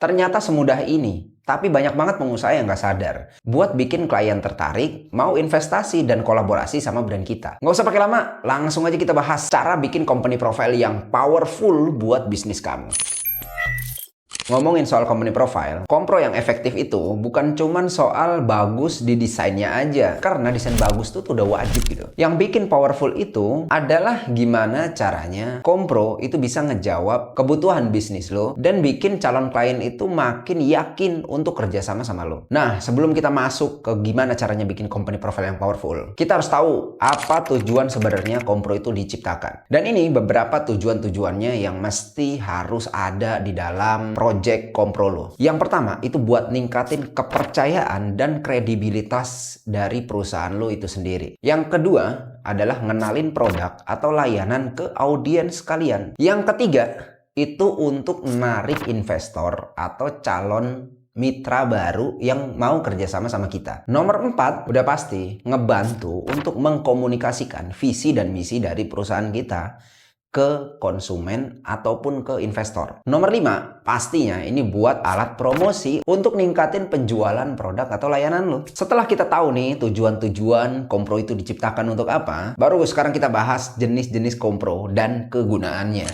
Ternyata semudah ini, tapi banyak banget pengusaha yang nggak sadar. Buat bikin klien tertarik, mau investasi dan kolaborasi sama brand kita. Nggak usah pakai lama, langsung aja kita bahas cara bikin company profile yang powerful buat bisnis kamu. Ngomongin soal company profile, kompro yang efektif itu bukan cuman soal bagus di desainnya aja. Karena desain bagus tuh udah wajib gitu. Yang bikin powerful itu adalah gimana caranya kompro itu bisa ngejawab kebutuhan bisnis lo dan bikin calon klien itu makin yakin untuk kerjasama sama lo. Nah, sebelum kita masuk ke gimana caranya bikin company profile yang powerful, kita harus tahu apa tujuan sebenarnya kompro itu diciptakan. Dan ini beberapa tujuan-tujuannya yang mesti harus ada di dalam project kompro lo. Yang pertama itu buat ningkatin kepercayaan dan kredibilitas dari perusahaan lo itu sendiri. Yang kedua adalah ngenalin produk atau layanan ke audiens kalian. Yang ketiga itu untuk menarik investor atau calon mitra baru yang mau kerjasama sama kita. Nomor 4 udah pasti ngebantu untuk mengkomunikasikan visi dan misi dari perusahaan kita ke konsumen ataupun ke investor. Nomor 5, pastinya ini buat alat promosi untuk ningkatin penjualan produk atau layanan lo. Setelah kita tahu nih tujuan-tujuan kompro itu diciptakan untuk apa, baru sekarang kita bahas jenis-jenis kompro dan kegunaannya.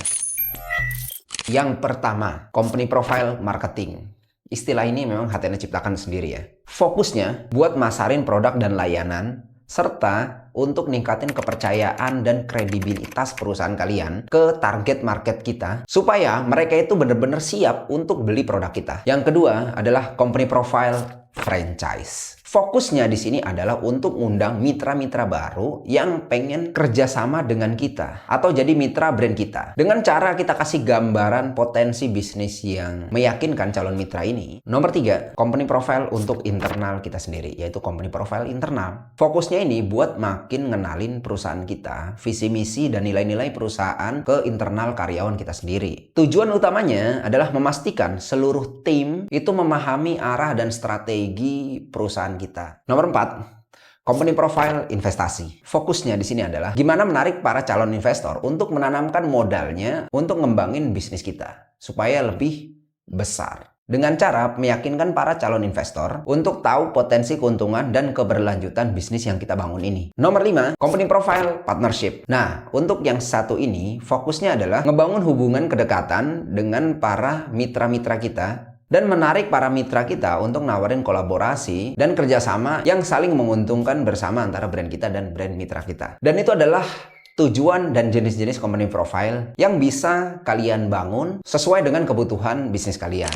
Yang pertama, company profile marketing. Istilah ini memang HTN ciptakan sendiri ya. Fokusnya buat masarin produk dan layanan serta untuk ningkatin kepercayaan dan kredibilitas perusahaan kalian ke target market kita supaya mereka itu benar-benar siap untuk beli produk kita. Yang kedua adalah company profile franchise. Fokusnya di sini adalah untuk undang mitra-mitra baru yang pengen kerjasama dengan kita atau jadi mitra brand kita. Dengan cara kita kasih gambaran potensi bisnis yang meyakinkan calon mitra ini. Nomor 3, company profile untuk internal kita sendiri, yaitu company profile internal. Fokusnya ini buat makin ngenalin perusahaan kita, visi misi dan nilai-nilai perusahaan ke internal karyawan kita sendiri. Tujuan utamanya adalah memastikan seluruh tim itu memahami arah dan strategi perusahaan kita. Nomor 4, company profile investasi. Fokusnya di sini adalah gimana menarik para calon investor untuk menanamkan modalnya untuk ngembangin bisnis kita supaya lebih besar. Dengan cara meyakinkan para calon investor untuk tahu potensi keuntungan dan keberlanjutan bisnis yang kita bangun ini. Nomor 5, company profile partnership. Nah, untuk yang satu ini fokusnya adalah ngebangun hubungan kedekatan dengan para mitra-mitra kita dan menarik para mitra kita untuk nawarin kolaborasi dan kerjasama yang saling menguntungkan bersama antara brand kita dan brand mitra kita. Dan itu adalah tujuan dan jenis-jenis company profile yang bisa kalian bangun sesuai dengan kebutuhan bisnis kalian.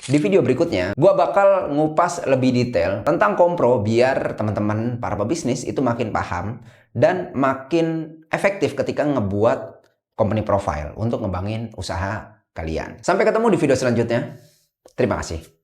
Di video berikutnya, gue bakal ngupas lebih detail tentang kompro biar teman-teman para pebisnis itu makin paham dan makin efektif ketika ngebuat company profile untuk ngembangin usaha kalian. Sampai ketemu di video selanjutnya. Terima kasih.